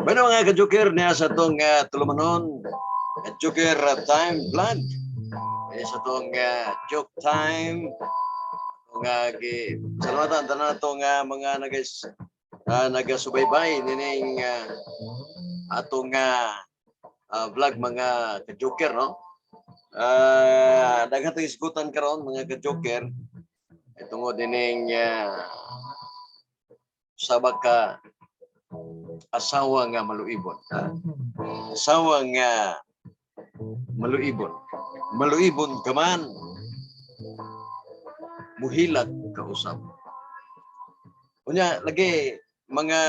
Bueno mga ka-joker niya sa itong tulumanon, joker time vlog. Sa itong joke time, salamatan tanan itong mga nagasubaybay nining atong vlog mga ka-joker, no? Daghang isgutan karon mga ka-joker tungod dining sabag ka asawa nga maluibon. Asawa nga maluibon. Maluibon ka man, muhilag ka usab. Unya lagi mga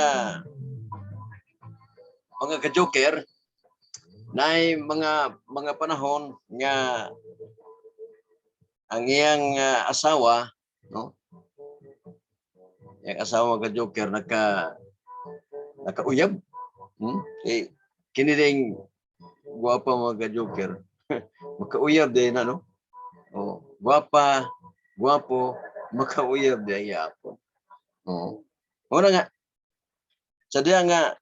ka-joker nay mga panahon nga ang iyang asawa, no? Yang asawa ka-joker nakauyab. Kini ding guwapa mga ka-joker. Makauyab din na, no? Oh, guwapa, guwapo, makauyab din yapon. Oh. Ora nga. Sadya nga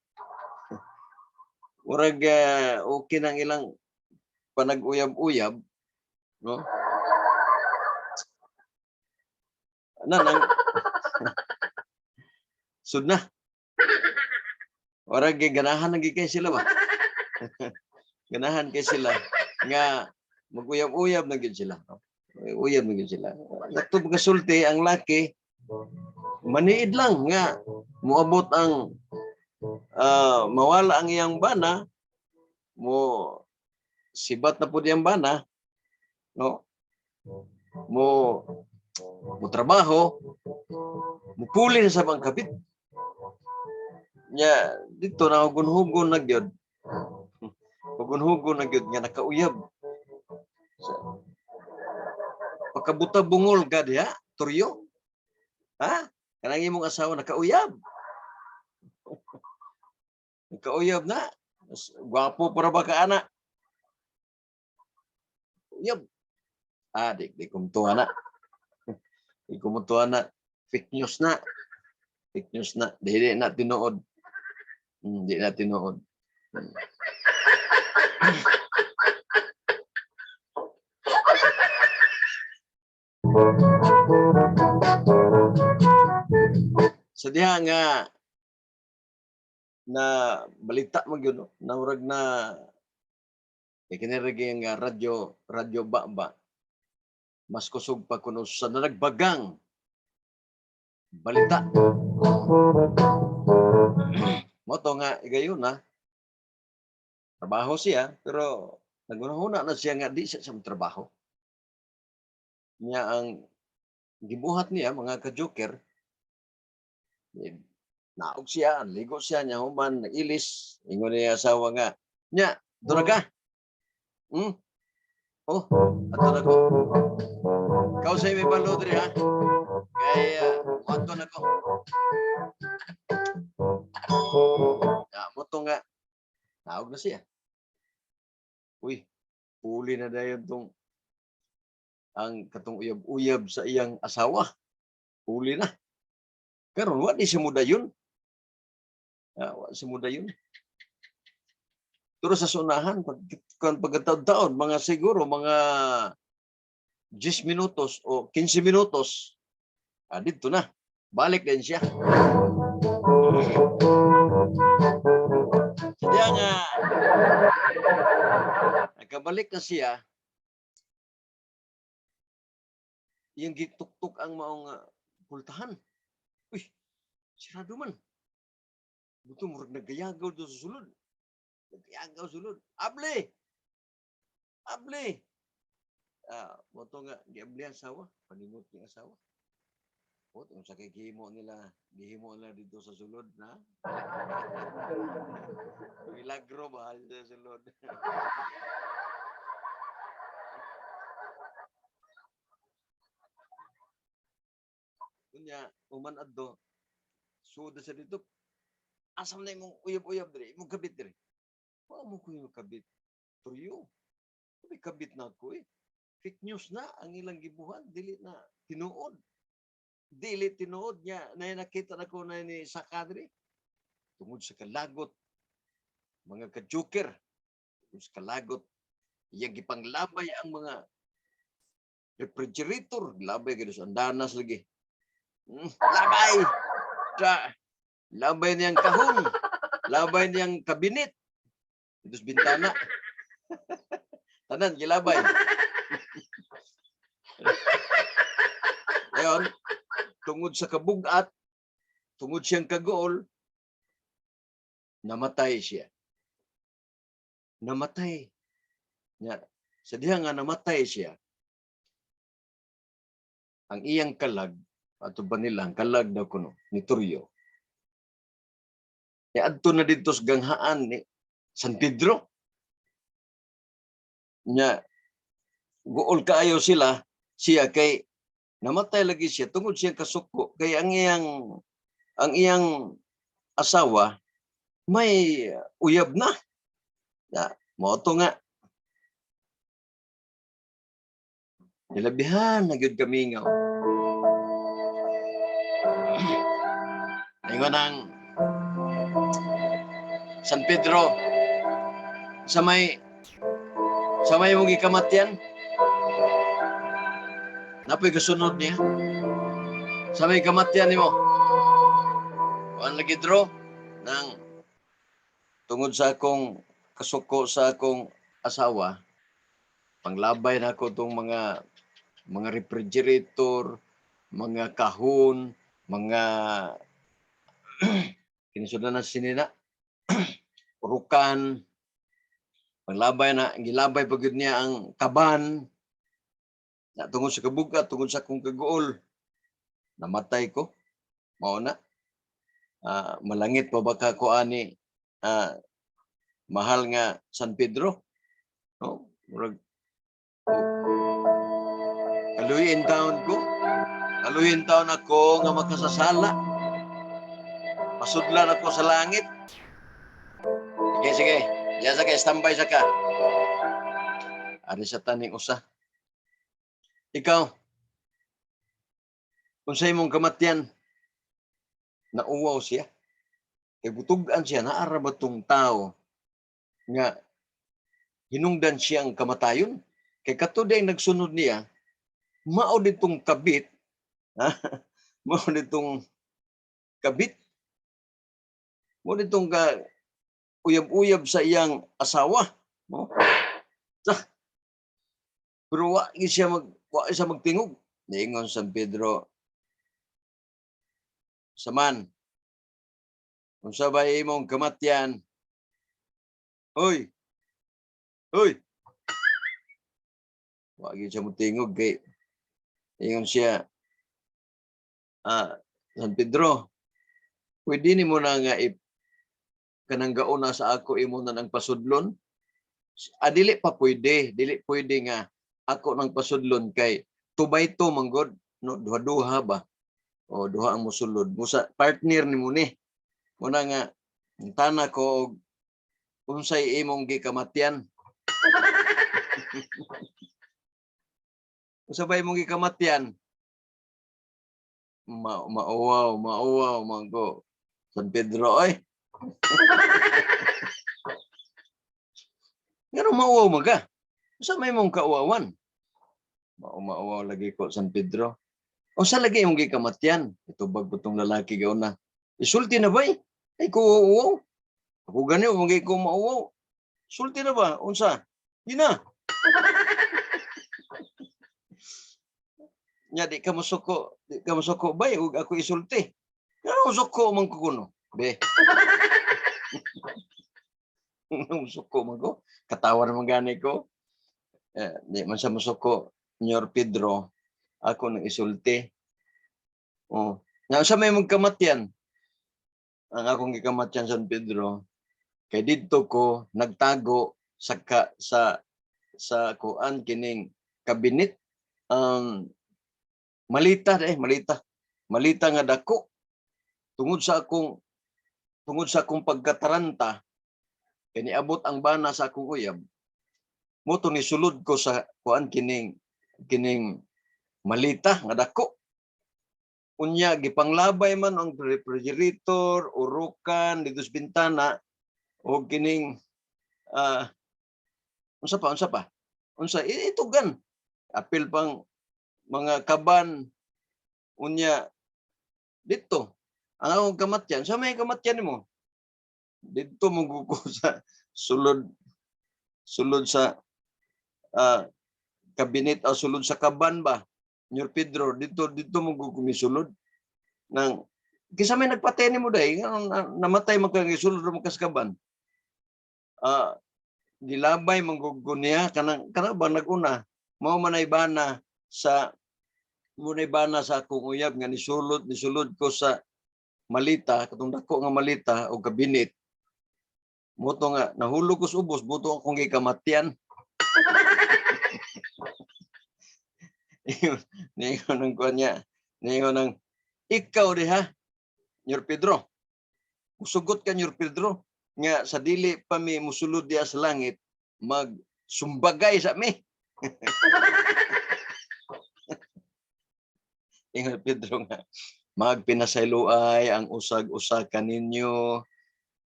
urag okay nang ilang panag-uyab-uyab, no? Nang sud na. Urag ganahan lagi kay sila ba? Ganahan kay sila nga mag-uyab-uyab na gid sila. Uyab na gid sila. Nato pagsulti ang laki maniid lang nga moabot ang mawala ang iyang bana, mo sibat na pud iyang bana, no? Mo trabaho, mo puli sa pangkapit. Nya dito na hugon-hugon na gyud. Hugon-hugon na gyud nga nakauyab. Pagkabuta bungol ka diha, turyo. Ha? Kanang imong asawa nakauyab. Nakauyab na. Gwapo para ba ka anak? Uyab. Di kumtuhan na. Di kumtuhan na. Fake news na. Fake news na. Di na tinuod. Di na tinuod. So diha nga na balita mo gyud, no? Naurag na ikinirigi nga radyo ba mas kusog pa kuno sa nagbagang balita. Mo to nga igayon na trabaho siya pero nagunahuna na siya nga di siya sa trabaho. Niya ang gibuhat niya mga ka-joker, naog siya, ligo siya niya human ilis, ingon niya asawa nga, nya dura ka. Oh, ato na ko. Kau say may balo diri ha. Kaya ato na ko. Mo to nga naog na siya. Uy, uli na dayon tong ang katong uyab-uyab sa iyang asawa. Uli na. Karon wa di siya mudayon. Wa siya mudayon. Pero sa sunahan pagkataon mga siguro mga 10 minutos o 15 minutos dito na. Balik din siya. Kaya nga nagkabalik na siya. Yung gituktok ang maong pultahan. Uy, sirado man. Buto murag nagayagaw do sa sulod. Nagayagaw sulod. Able! Able! mo to nga giabli asawa, panimot ni asawa. O kung sa gihimo nila dito sa sulod na. Milagro ba sa sulod. Kunya, uman adto, suda sa dito, asam na imong uyab-uyab diri, imong kabit diri. Wa mo ko yung kabit. Tuyo. May kabit na ko eh. Fake news na ang ilang gibuhan, dili na tinuod. Dili tinuod niya, na nakita na ko na ni Sakadri. Tungod sa kalagot, mga ka-joker, tungod sa kalagot, iyang gipanglabay ang mga refrigerator, labay gito sa andanas lagi. Labay! Labay niyang kahon, labay niyang kabinet, ito sa bintana. Tanan, gilabay. Ngayon, tungod sa kabugat, tungod siyang kagool, namatay siya. Namatay. Sa diha nga namatay siya, ang iyang kalag, ato ba nila, ang kalag daw kuno, ni Turyo. Adto na dito sa ganghaan ni San Pedro. Nya, guol kaayo siya kay namatay lagi siya tungod siyang kasuko kay ang iyang asawa may uyab na. Mo to nga. Nilabihan na gyud kami nga. Ingon ang San Pedro sa may mong gikamatyan. Napoy kasunod niya. Sa may kamatyan nimo. Kuan lagi draw nang tungod sa akong kasuko sa akong asawa, panglabay na ako tong mga refrigerator, mga kahon, mga kinisudan na sinina, urukan, gilabay pa gyud niya ang kaban, na tungod sa kabugat, tungod sa akong kagool, namatay ko, mao na. Malangit pa baka ko ani mahal nga San Pedro. No? Kaluyin taon ko. Kaluyin taon ako nga makasasala. Pasudlan ako sa langit. Sige. Diyan sa ka, standby sa ka. Ari sa taning usa. Ikaw, kung sa imong kamatyan, nauwaw siya. Kay butugan siya, naara ba tong tao nga hinungdan siyang kamatayon? Kay katuday nagsunod niya, mao ditong kabit, mao ditong kabit, mao ditong uyab-uyab sa iyang asawa. No? Pero wa siya magtingog. Niingon San Pedro, Saman, kung sabay imong kamatyan, Hoy! Wa gyud siya magtingog kay ingon siya, San Pedro, pwede ni mo na nga kanang gauna sa ako imo na ng pasudlon? Dili pwede nga ako nang pasudlon kay tubay to manggod, no, duha-duha ba? O duha ang musulod. Musa partner ni mo ni. Muna nga tana ko unsay imong gikamatyan. Usa ba imong gikamatyan? Mauwaw manggo. San Pedro ay. Ngano mauwaw maga? Usa may mong kauwawan? Mauwaw lagi ko San Pedro. O sa lagi yung gikamatyan. Ito bagbutong lalaki gauna. Isulti na ba eh? Ay ko uwaw. Ako gani o magay ko mauwaw. Sulti na ba? Unsa? Di na. Nya di ka masuko ba? Ug ako isulti. Ngano suko man ko kuno? Be. Ngano suko man ko? Katawa naman gani ko. Di man sa musuko, Nyor Pedro, ako nang isulti. Oh. Nga sa may magkamatyan, ang akong gikamatyan San Pedro, kay didto ko nagtago sa kuan kining kabinet, malita malita nga dako tungod sa akong pagkataranta kay niabot ang bana sa akong uyab mo to ni sulod ko sa kuan kining malita nga dako. Unya gipanglabay man ang refrigerator, urukan dito sa bintana o kining unsa pa itugan apil pang mga kaban. Unya dito ang akong kamatyan sa may kamatyan mo dito mo ko sa sulod sa kabinet o sulod sa kaban ba Nyor Pedro dito mo gumisulod nang kisa may nagpatay nimo day namatay magkagisulod mo kaskaban. Gilabay manggugod niya kanang ba naguna mao manay bana sa akong uyab nga nisulod ko sa malita katong dako nga malita o kabinet mo to nga nahulog ko sa ubos mo to akong gikamatyan. Ningon ng kanya, ningon ng ikaw diha, Nyor Pedro. Musugot ka, Nyor Pedro, nga sa dili pa mi musulod diya sa langit, magsumbagay sa mi. Ingon Pedro nga, magpinasayloay ang usag-usakan ninyo,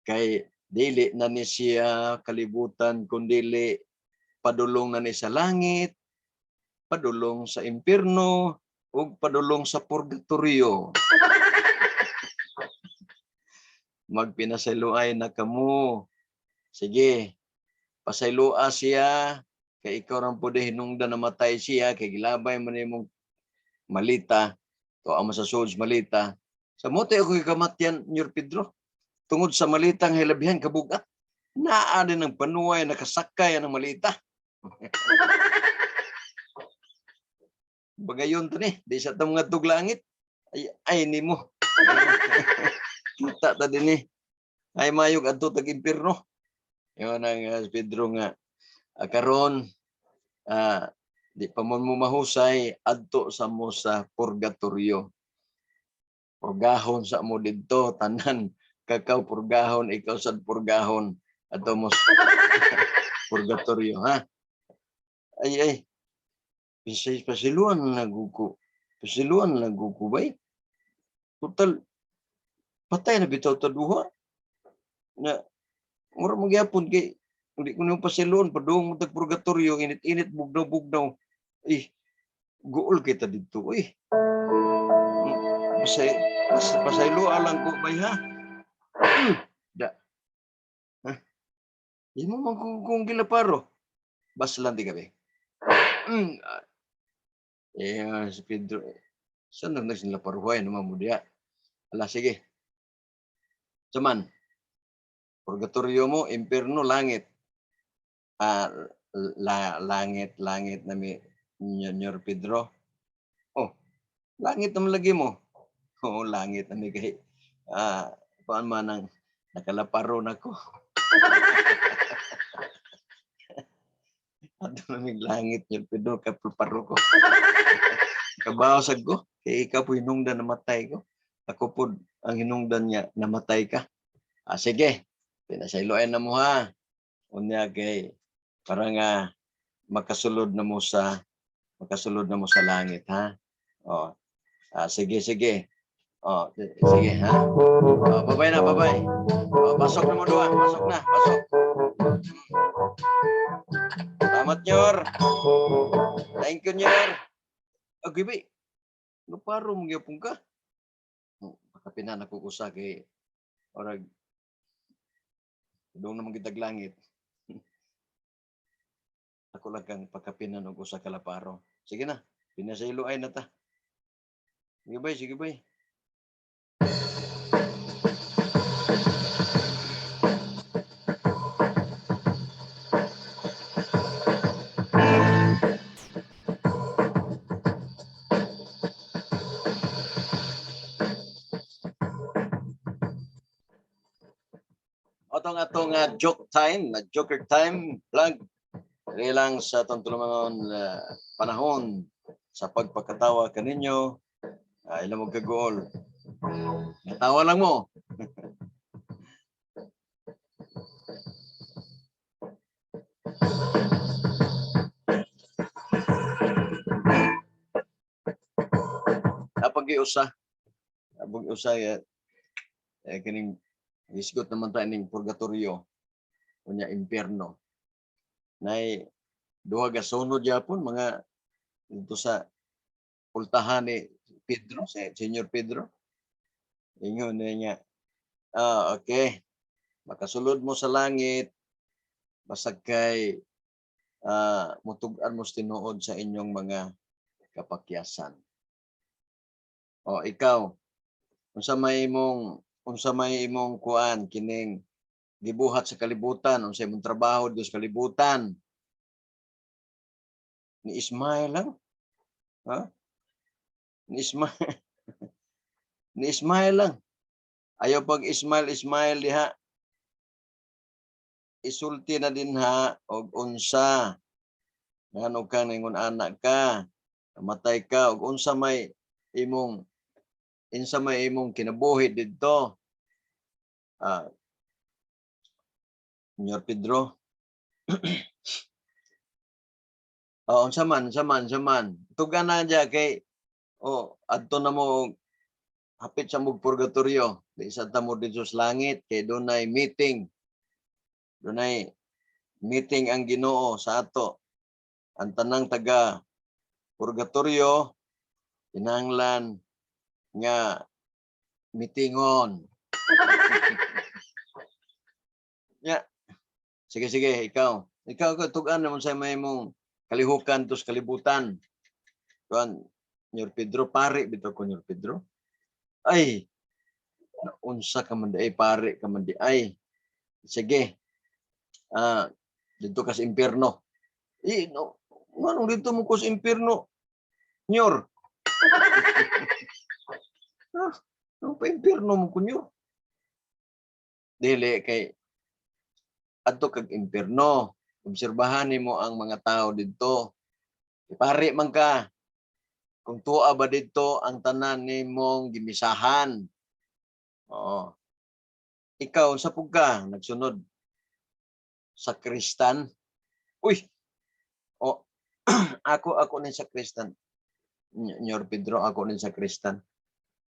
kay dili na ni siya kalibutan, kundili padulong na ni sa langit, padulong sa impierno ug padulong sa purgatorio. Magpinasayloay na kamo. Sige, pasayloa siya kay ikaw ran pud hinungdan namatay siya kay gilabay man imong malita to amo sa souls malita. Sa mote ako gikamatyan Nyor Pedro tungod sa malitang hilabihan kabugat. Naa din ang panuway nakasakay ang malita. Bagayon to ni, di sa tong nga tuglangit. Ay nimo. Kita ta din ni. Ay mayog adto tag impierno. Yon ang Pedro nga karon di pa mo mahusay adto sa mo sa purgatorio. Purgahon sa mo didto tanan kakaw purgahon ikaw sa purgahon adto mo purgatorio ha. Ay pasiluan naguko. Pasiluan naguko bay. Total patay na bitaw ta duha. Na mura magyapon kay hindi ko nang pasiluan padung tag purgatorio init-init bugnaw. Guol kita dito pasaylo lang ko bay ha. Da. Ha? Di mo man kung gilaparo. Bas lang di gabi. Si Pedro. Saan na sila paruhay naman mo diya? Ala, sige. Saman, purgatorio mo, impierno, langit. Langit na mi Nyor Pedro. Oh, langit naman lagi mo. Oo, langit na mi kay paan man ang nakalaparo na ko. Ato naming langit Nyor Pedro, kapaparo ko. Kabaw sag ko, kay ikaw po hinungdan namatay ko. Ako po ang hinungdan niya, namatay ka. Sige, pinasayloan na mo ha. Unya kay para nga makasulod na mo sa langit ha. Oh. Sige. Oh, sige ha. Oh, babay na. Oh, pasok na mo duha, pasok. Salamat Nyor. Thank you Nyor. Gibi. Naparo mo gyapon ka. Pakapinan ako kusa kay orag dong naman kitag langit. Ako lang kang pagkapinan og usa ka laparo. Sige na, pinasayloay na ta. Sige bay. mga joke time, na joker time vlog. Dili lang sa atong tulumanon panahon sa pagpakatawa kaninyo. Ilang mo kagol. Natawa lang mo. Napag-iusa. Napag-iusa kining isgot naman tayo ning purgatorio unya impierno. Nay duha ka sunod yapon mga dito sa pultahan ni Pedro, si Senyor Pedro. Ingon niya, okay. Makasulod mo sa langit basag kay mutug-an mo tinuod sa inyong mga kapakyasan. O ikaw, unsa may imong kuan kining gibuhat sa kalibutan, unsa imong trabaho dito sa kalibutan? Ni Ismael lang. Ha? Ni Ismael. Ni Ismael lang. Ayaw pag Ismael diha. Isulti na din ha og unsa. Ngano ka ningon anak ka, namatay ka og unsa may imong kinabuhi didto. Senyor Pedro. Unsa man. Tugan na diya kay adto na mo hapit sa mug purgatorio. Di sa tamo dito sa langit kay dunay meeting. Dunay meeting ang Ginoo sa ato. Ang tanang taga purgatorio kinahanglan nga meetingon. Ya. Sige, ikaw. Ikaw ko tugan naman sa may mong kalihukan tos kalibutan. Kuan, Senyor Pedro, pare bitaw ko Senyor Pedro. Ay, unsa ka man di ay pare ka man di ay. Sige. Dito ka sa impierno. No, anong dito mo ko sa impierno? Senyor. Ano pa impierno mo ko, Senyor? Dili kay adto kag impierno. Obserbahan nimo ang mga tao didto. Pare man ka. Kung tuwa ba didto ang tanan nimong gimisahan. Oo. Ikaw sa pug ka nagsunod sa Kristan. Uy. Ako ni sa Kristan. Senyor Pedro, ako ni sa Kristan.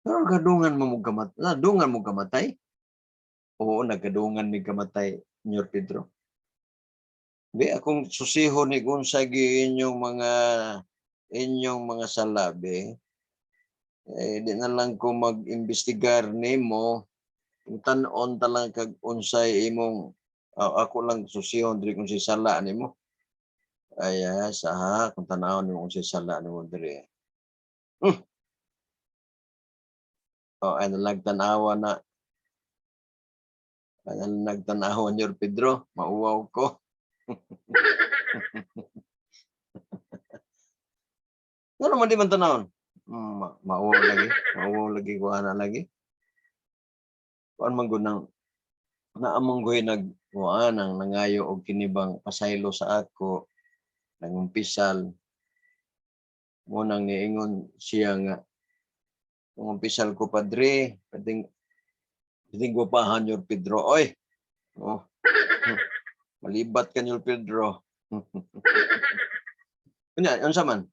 Pero gadungan mo gamatay. Oo, nagkadungan mi gamatay, Senyor Pedro. Di akong susiho ni unsay inyong mga salabi. Di na lang ko mag-imbestigar nimo. Tan-on talang kag unsay imong ako lang susihon diri kung si sala nimo. Ay saha kung tan-awon nimo kung si sala nimo diri. Ay nagtan-awa na. Nagtan-awa Senyor Pedro, mauwaw ko. Ano man di man tanawon? Mauwaw lagi ko ana lagi. Kuan man gud nang naamong goy nagkuan ang nangayo og kinibang pasaylo sa ako nangumpisal mo nang niingon siya nga nangumpisal ko padre kading gupahan Senyor Pedro oy. Malibat ka Senyor Pedro. Unsa man?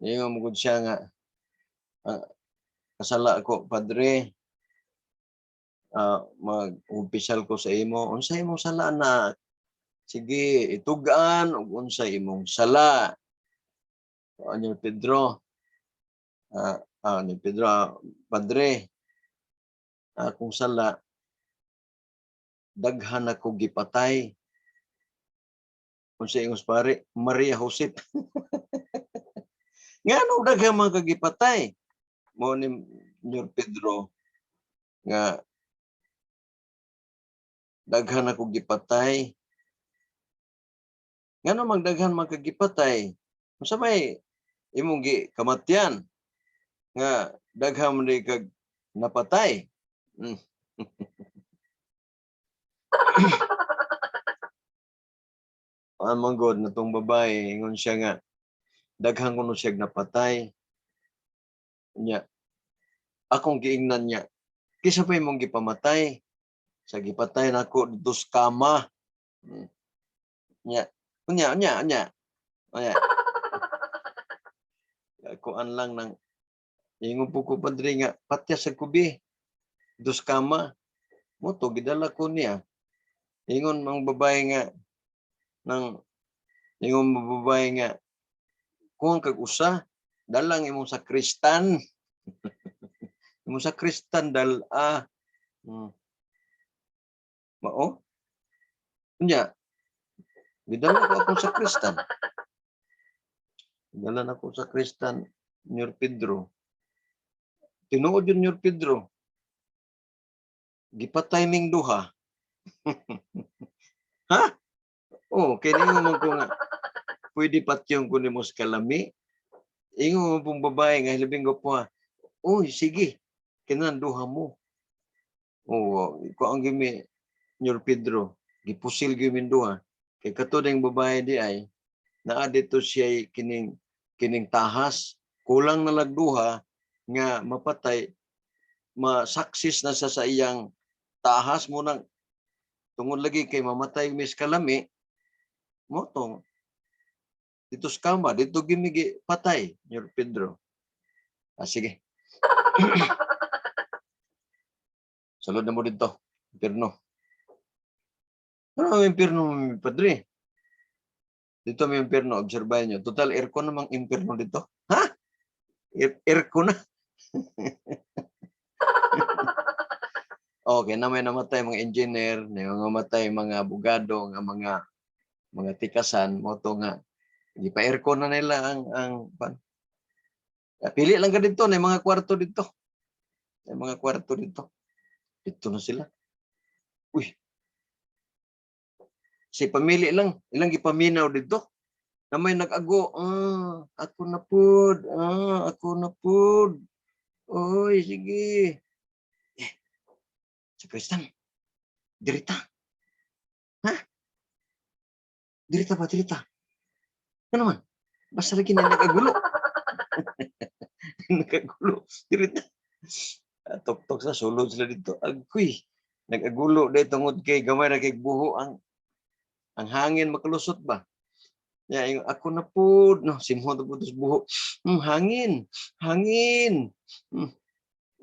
Niingon mo gud siya nga kasala ko padre. Mag-umpisal ko sa imo. Unsay imong sala na? Sige, itugan ug unsay imong sala. Senyor Pedro. Ni Pedro, padre. Akong sala daghan ako gipatay. Unsay ingos pare? Maria Josep. Ngano daghan man ka gipatay? Mo ni Senyor Pedro nga daghan ako gipatay. Ngano magdaghan man kagipatay? Unsa may imong kamatyan nga daghan man kag napatay? manggod na tong babae ingon siya nga daghang kuno siya napatay. Nya akong giingnan niya, kisa pa imong gipamatay? Sa gipatay nako dito sa kama. Nya, nya. Kuan lang nang ingon po ko padre nga patya sa kubi. Dos kama. Mo to gidala ko niya. Ingon mang babae nga nang ingon mang babae nga kung kag usa dalang imong sakristan. Imong sakristan dal mao nya gidala ko akong sakristan. Dala na ko sa Kristan, Nyor Pedro. Tinuod yun, Nyor Pedro. Gipatay ning duha. Ha? Oh, kaya mo ko nga, pwede patyong ko ni mo sa kalami. Ingo mo pong babae nga hilabing ko po. Uy, sige. Kinan duha mo. Oh, ko ang gimi, Nyor Pedro. Gipusil gimi duha. Kay katod ang babae di ay, naa dito siya kining tahas. Kulang na lagduha nga mapatay, masaksis na sa iyang tahas mo nang tungod lagi kay mamatay mis kalami mo tong dito sa kama dito gimigi patay Nyor Pedro. Sige. Sulod na mo dito impierno. Ano ang impierno padre? Dito may impierno, obserbahan nyo. Total aircon namang impierno dito. Ha? Aircon na. Okay, na may namatay mga engineer, na namatay mga abogado, nga mga tikasan, mo to nga di pa aircon na nila ang pili lang ka dito na mga kwarto dito. May mga kwarto dito. Dito na sila. Uy. Si pamili lang, ilang gipaminaw dito. Na may nag-ago, ako na pud, ako na pud. Oy, sige. Si Kristan, dirita. Ha? Dirita ba, dirita? Ano naman? Basta lagi na nag-agulo. Nag-agulo. Dirita. Tok-tok sa sulod sila dito. Agoy. Nag-agulo dahil tungod kay gamay na kay buho ang hangin makalusot ba? Ya, ako na po, no, simho na po buho. Hangin.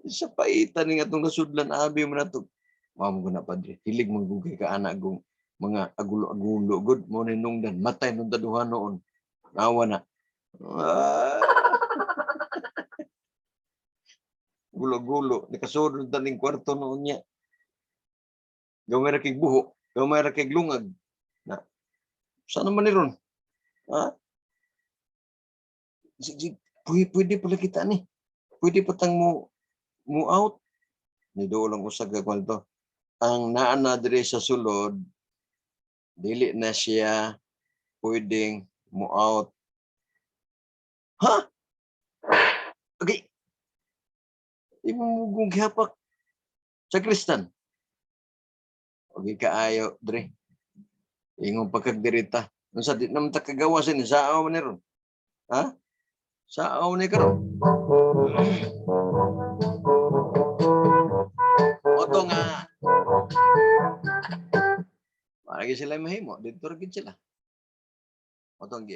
Sa paitan nga itong nasudlan, abi mo na ito. Mamo ko na, padre. Hilig manggugay ka anak kong mga agulo-agulo. Good morning nung dan. Matay nung daduhan noon. Nawa na. Gulo-gulo. Nakasod ng taning kwarto noon niya. Gawin na kay buho. Gawin na kay lungag. Na, saan naman ni ron? Ha? Pwede pala kita ni. Pwede patang mo out. Nido lang usag gagawin to. Ang naana dire sa sulod, dili na siya pwedeng mo out. Ha? Okay. Imong gihapak sa Kristan. Okay kaayo dire. Ingon pagkagdirita. Unsa di naman ta kagawa sin sa aw ni ron. Ha? Sa aw ni karon. Oto nga. Lagi sila mahimo, dito rin sila. Otong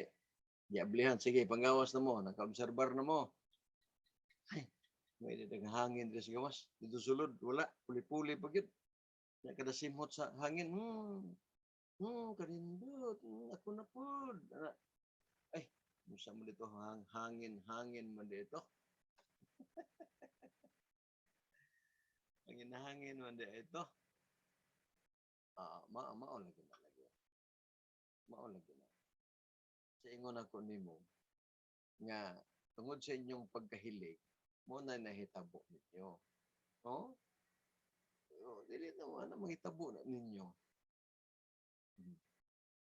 giablihan, sige, panggawas na mo, naka-obserbar na mo. Ay, may hangin dito sa gawas. Dito sulod, wala, puli-puli pagit. Kada simhot sa hangin, kanindot, ako na po. Ay, musa mo dito, hangin mo dito. Hangin mo dito. Maon lagi na lagi. Maon lagi na. Sa ingon ako nimo nga tungod sa inyong pagkahilig mo na nahitabo ninyo. No? Dili naman na mahitabo na ninyo.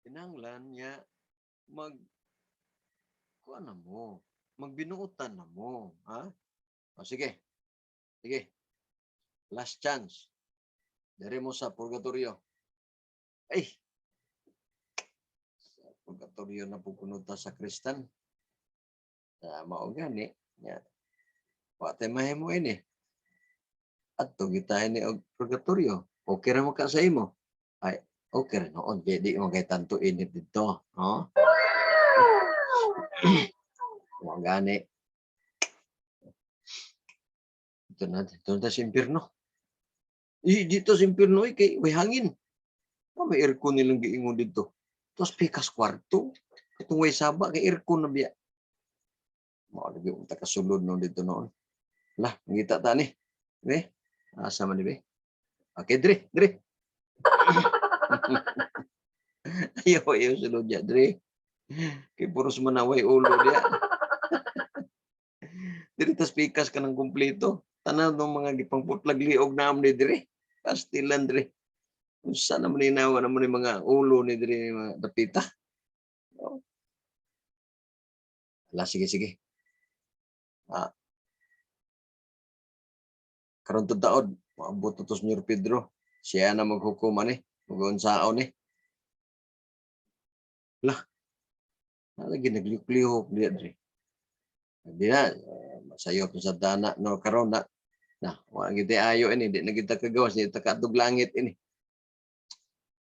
Kinahanglan nga kuha na mo. Magbinuutan na mo. Ha? Sige. Sige. Last chance. Dari mo sa purgatorio. Ay, purgatorio na pupunta sa Kristan. Mao gani nya. Wa tay mahimo ini. Adto kita ini og purgatorio. Okay ra mo ka sa imo. Ay, okay ra noon di mo kay tanto init dito, no? Wa gani. Ito na sa impyerno. Dito sa impyerno kay may hangin. May aircon nilang giingon dito. Tapos pikas kwarto. Itong way saba kay aircon na biya. Mao lagi ang takasulod no dito noon. Lah, ngita ta ni. Be? Asa man ni be? Okay, Dre. Ayaw sulod ya, Dre. Kay puros manaway ulo dia. Diri tas pikas ka ng kumpleto. Tanan ng mga gipangputlag liog na amni Dre. Pastilan Dre. Unsa naman inawa naman yung mga ulo ni Dre mga dapita. Oh. Ala, sige. Karon taod, maabot to Senyor Pedro. Siya na maghukom ani, mag-unsaon ni. Lah. Lagi nagliuk-liuk dia Dre. Dia masayo sa dana no karon na. Wa gid ayo ini, di na kita kagawas ni takadug langit ini.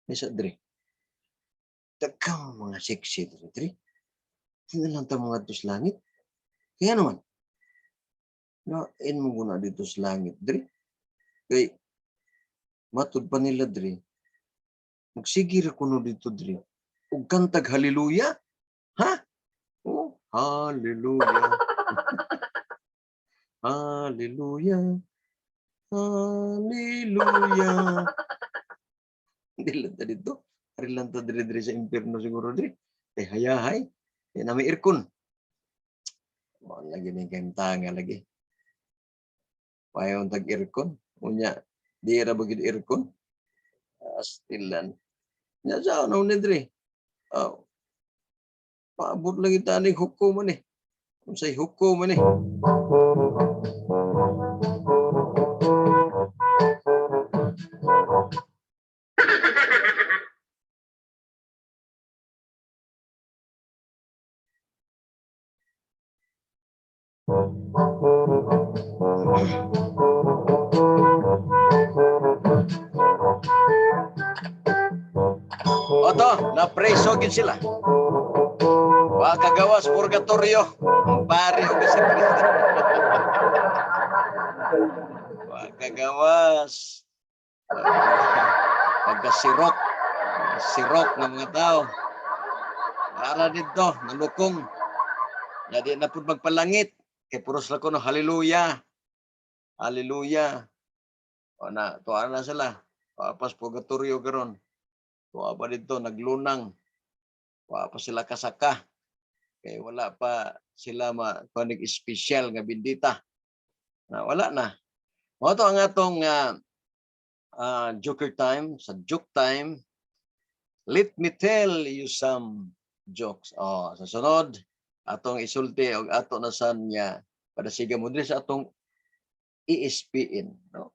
Isa Dre. Takang mga sexy Dre. Tingnan lang ta mga tus langit. Kaya naman. In mo guna dito sa langit, Dre. Kay matud pa nila, Dre. Magsigir ko no dito, Dre. Ug kantag haleluya. Ha? Oh, haleluya. Haleluya. Haleluya. Hindi lang ta dito. Ari lang ta Dre sa impyerno siguro, Dre. Hayahay. Yan na may aircon. Lagi ni kayong tanga lagi. Payon tag aircon. Unya, di ra bagid aircon. Astilan. Nya sa ano ni Dre? Paabot lagi taning hukom man eh. Kung sa'y hukom man eh. Oto, na-preso gid sila. Wa kagawas purgatorio. Pare o sa Kristo. Wa kagawas. Pagkasirok. Sirok ng mga tao. Para dito, nalukong. Jadi na pud magpalangit. Kay puros la ko no, haleluya. Haleluya. O na, tuwa na sila. Papas purgatorio karon. Tuwa pa dito, naglunang. Tuwa pa sila kasaka. Kaya wala pa sila makunig espesyal nga bindita. Wala na. Mo to ang atong joker time. Sa joke time, let me tell you some jokes. Sa sunod, atong isulti o ato na san niya padasiga mo din sa atong ESPN. No?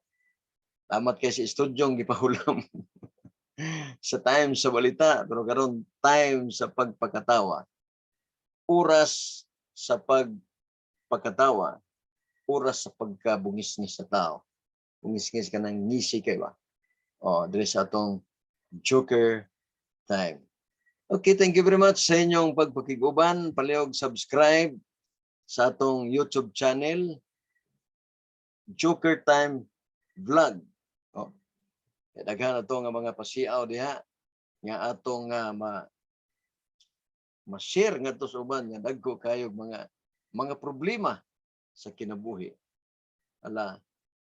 Tamat kay si estudyong gipahulam. Sa time sa balita, pero karon time sa pagpakatawa. Oras sa pagpakatawa, oras sa pagkabungis-ngis sa tao. Bungis-ngis ka ng ngisi kay ba? Dili sa atong joker time. Okay, thank you very much sa inyong pagpakiguban. Palihog subscribe sa atong YouTube channel, Joker Time Vlog. Daghan ato nga mga pasiaw diha nga atong ma-share nga to sa uban nga dagko kayo mga problema sa kinabuhi. Ala,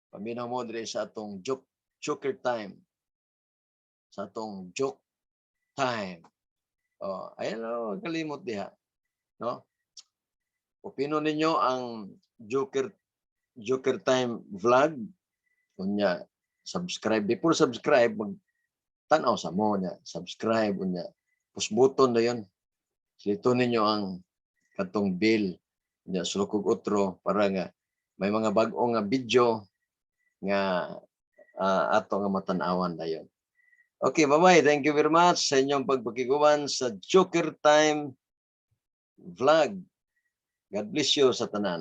paminaw mo dire sa atong Joker Time. Sa atong joke time. Ayan kalimot diha. No? Opino ninyo ang Joker Time Vlog. Kunya, subscribe. Before subscribe, mag-tanaw sa mo niya. Subscribe. Kunya, push button na yun. Silito ninyo ang katong bell. Kunya, sulukog utro para nga may mga bagong nga video nga ato nga matanawan na yun. Okay, bye-bye. Thank you very much sa inyong pagpakiguan sa Joker Time Vlog. God bless you sa tanan.